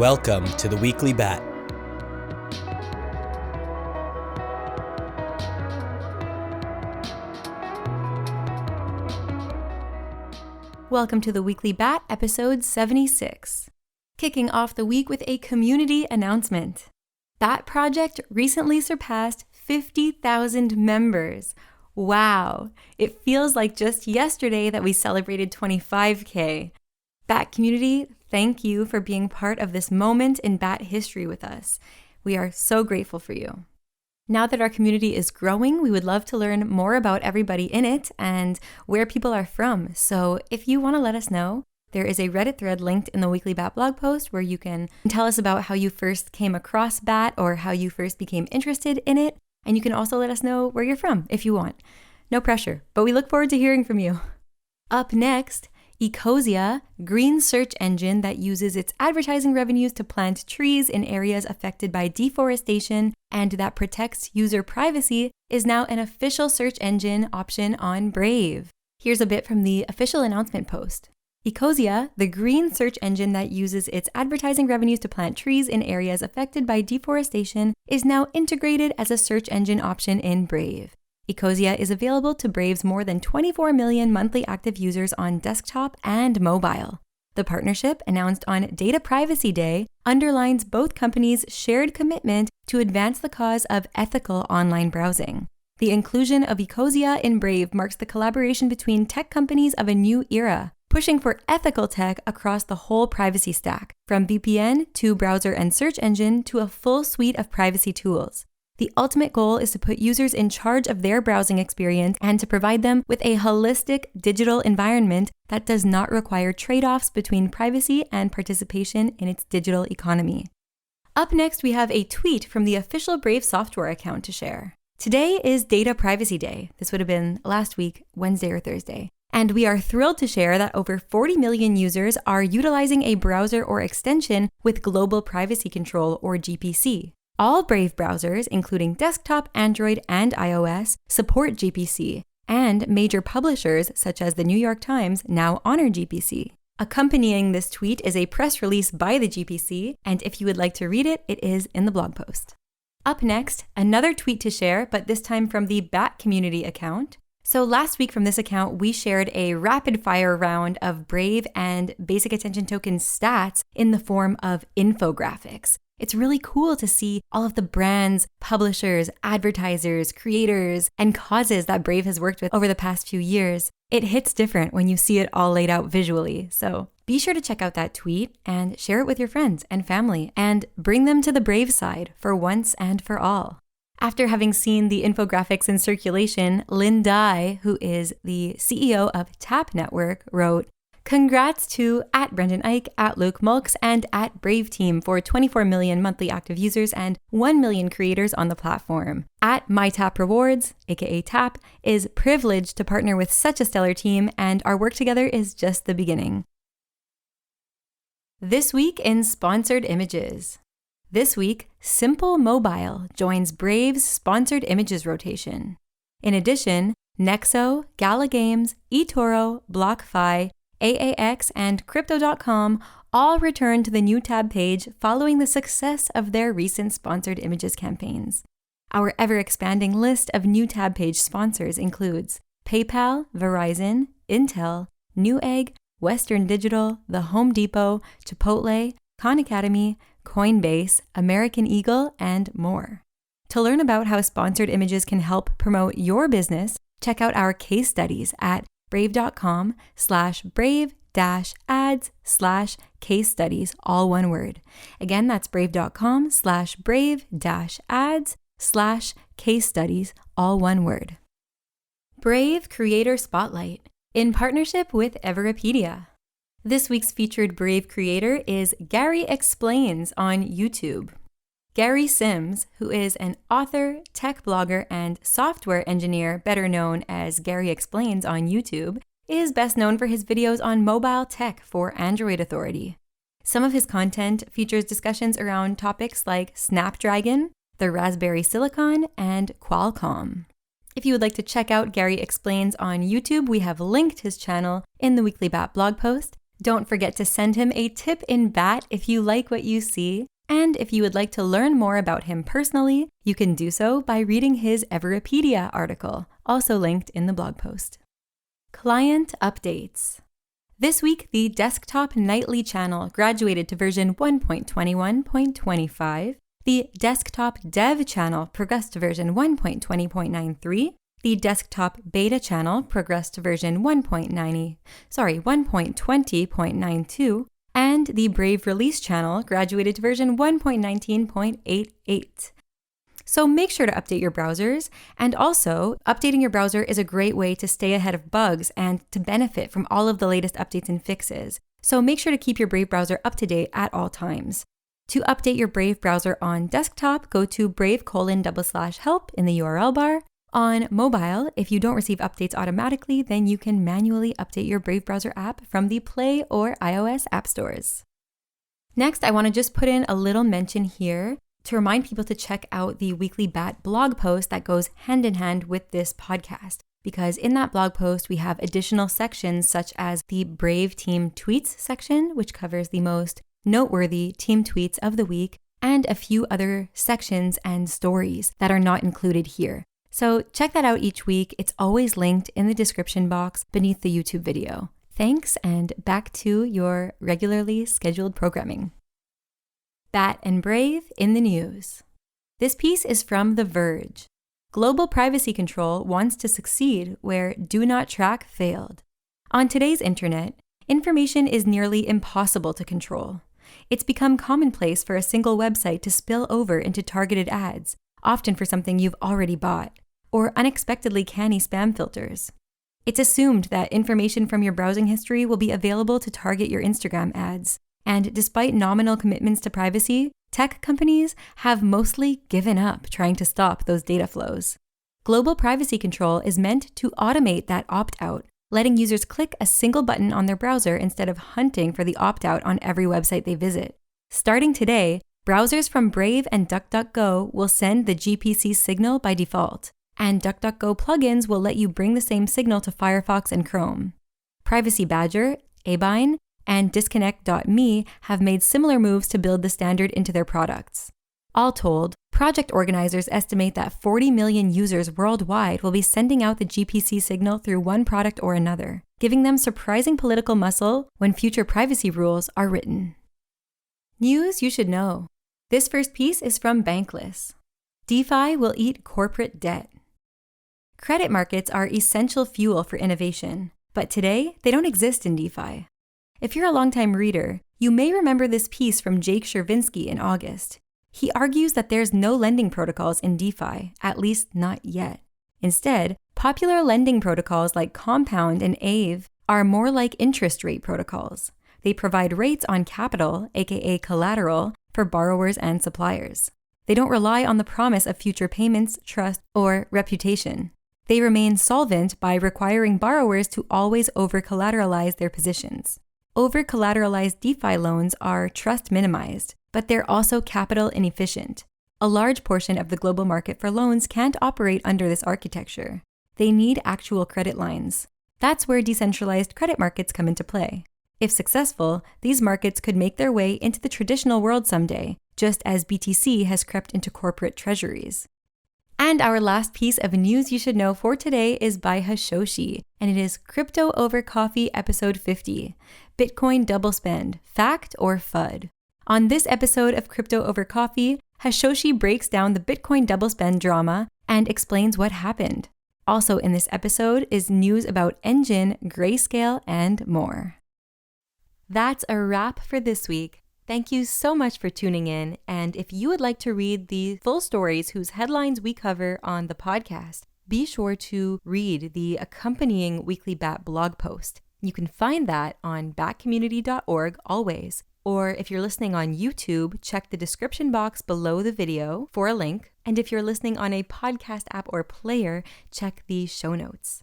Welcome to the Weekly Bat. Welcome to the Weekly Bat, episode 76. Kicking off the week with a community announcement. BATProject recently surpassed 50,000 members. Wow! It feels like just yesterday that we celebrated 25K. BAT community, thank you for being part of this moment in BAT history with us. We are so grateful for you. Now that our community is growing, we would love to learn more about everybody in it and where people are from. So if you want to let us know, there is a Reddit thread linked in the Weekly Bat blog post where you can tell us about how you first came across BAT or how you first became interested in it. And you can also let us know where you're from if you want. No pressure, but we look forward to hearing from you. Up next, Ecosia, green search engine that uses its advertising revenues to plant trees in areas affected by deforestation and that protects user privacy, is now an official search engine option on Brave. Here's a bit from the official announcement post. Ecosia, the green search engine that uses its advertising revenues to plant trees in areas affected by deforestation, is now integrated as a search engine option in Brave. Ecosia is available to Brave's more than 24 million monthly active users on desktop and mobile. The partnership, announced on Data Privacy Day, underlines both companies' shared commitment to advance the cause of ethical online browsing. The inclusion of Ecosia in Brave marks the collaboration between tech companies of a new era, pushing for ethical tech across the whole privacy stack, from VPN to browser and search engine to a full suite of privacy tools. The ultimate goal is to put users in charge of their browsing experience and to provide them with a holistic digital environment that does not require trade-offs between privacy and participation in its digital economy. Up next, we have a tweet from the official Brave software account to share. Today is Data Privacy Day. This would have been last week, Wednesday or Thursday. And we are thrilled to share that over 40 million users are utilizing a browser or extension with Global Privacy Control, or GPC. All Brave browsers, including desktop, Android, and iOS, support GPC, and major publishers such as the New York Times now honor GPC. Accompanying this tweet is a press release by the GPC, and if you would like to read it, it is in the blog post. Up next, another tweet to share, but this time from the BAT community account. So last week from this account, we shared a rapid-fire round of Brave and Basic Attention Token stats in the form of infographics. It's really cool to see all of the brands, publishers, advertisers, creators, and causes that Brave has worked with over the past few years. It hits different when you see it all laid out visually. So be sure to check out that tweet and share it with your friends and family and bring them to the Brave side for once and for all. After having seen the infographics in circulation, Lynn Dye, who is the CEO of Tap Network, wrote, "Congrats to @Brendan Ike, @Luke Mulks, and @Brave Team for 24 million monthly active users and 1 million creators on the platform. @MyTapRewards, aka Tap, is privileged to partner with such a stellar team, and our work together is just the beginning." This week in Sponsored Images. This week, Simple Mobile joins Brave's Sponsored Images rotation. In addition, Nexo, Gala Games, eToro, BlockFi, AAX, and Crypto.com all return to the new tab page following the success of their recent Sponsored Images campaigns. Our ever-expanding list of new tab page sponsors includes PayPal, Verizon, Intel, Newegg, Western Digital, The Home Depot, Chipotle, Khan Academy, Coinbase, American Eagle, and more. To learn about how Sponsored Images can help promote your business, check out our case studies at brave.com/brave-ads/case studies, all one word. Again, that's brave.com/brave-ads/case studies, all one word. Brave Creator Spotlight, in partnership with Everpedia. This week's featured Brave creator is Gary Explains on YouTube. Gary Sims, who is an author, tech blogger, and software engineer better known as Gary Explains on YouTube, is best known for his videos on mobile tech for Android Authority. Some of his content features discussions around topics like Snapdragon, the Raspberry Silicon, and Qualcomm. If you would like to check out Gary Explains on YouTube, we have linked his channel in the Weekly Bat blog post. Don't forget to send him a tip in BAT if you like what you see. And if you would like to learn more about him personally, you can do so by reading his Everipedia article, also linked in the blog post. Client updates. This week, the Desktop Nightly channel graduated to version 1.21.25. The Desktop Dev channel progressed to version 1.20.93. The Desktop Beta channel progressed to version 1.20.92. And the Brave Release channel graduated to version 1.19.88. So make sure to update your browsers, and also updating your browser is a great way to stay ahead of bugs and to benefit from all of the latest updates and fixes. So make sure to keep your Brave browser up to date at all times. To update your Brave browser on desktop, go to brave:/help in the URL bar. On mobile, if you don't receive updates automatically, then you can manually update your Brave browser app from the Play or iOS app stores. Next, I want to just put in a little mention here to remind people to check out the weekly BAT blog post that goes hand in hand with this podcast. Because in that blog post, we have additional sections such as the Brave Team Tweets section, which covers the most noteworthy team tweets of the week, and a few other sections and stories that are not included here. So check that out each week. It's always linked in the description box beneath the YouTube video. Thanks, and back to your regularly scheduled programming. BAT and Brave in the news. This piece is from The Verge. Global privacy control wants to succeed where do not track failed. On today's internet, information is nearly impossible to control. It's become commonplace for a single website to spill over into targeted ads, often for something you've already bought, or unexpectedly canny spam filters. It's assumed that information from your browsing history will be available to target your Instagram ads. And despite nominal commitments to privacy, tech companies have mostly given up trying to stop those data flows. Global privacy control is meant to automate that opt-out, letting users click a single button on their browser instead of hunting for the opt-out on every website they visit. Starting today, browsers from Brave and DuckDuckGo will send the GPC signal by default, and DuckDuckGo plugins will let you bring the same signal to Firefox and Chrome. Privacy Badger, Abine, and Disconnect.me have made similar moves to build the standard into their products. All told, project organizers estimate that 40 million users worldwide will be sending out the GPC signal through one product or another, giving them surprising political muscle when future privacy rules are written. News you should know. This first piece is from Bankless. DeFi will eat corporate debt. Credit markets are essential fuel for innovation, but today they don't exist in DeFi. If you're a longtime reader, you may remember this piece from Jake Chervinsky in August. He argues that there's no lending protocols in DeFi, at least not yet. Instead, popular lending protocols like Compound and Aave are more like interest rate protocols. They provide rates on capital, aka collateral, for borrowers and suppliers. They don't rely on the promise of future payments, trust, or reputation. They remain solvent by requiring borrowers to always over-collateralize their positions. Over-collateralized DeFi loans are trust minimized, but they're also capital inefficient. A large portion of the global market for loans can't operate under this architecture. They need actual credit lines. That's where decentralized credit markets come into play. If successful, these markets could make their way into the traditional world someday, just as BTC has crept into corporate treasuries. And our last piece of news you should know for today is by Hashoshi, and it is Crypto Over Coffee episode 50, Bitcoin Double Spend, Fact or FUD. On this episode of Crypto Over Coffee, Hashoshi breaks down the Bitcoin double spend drama and explains what happened. Also in this episode is news about Engine, Grayscale, and more. That's a wrap for this week. Thank you so much for tuning in, and if you would like to read the full stories whose headlines we cover on the podcast, be sure to read the accompanying weekly BAT blog post. You can find that on batcommunity.org always, or if you're listening on YouTube, check the description box below the video for a link, and if you're listening on a podcast app or player, check the show notes.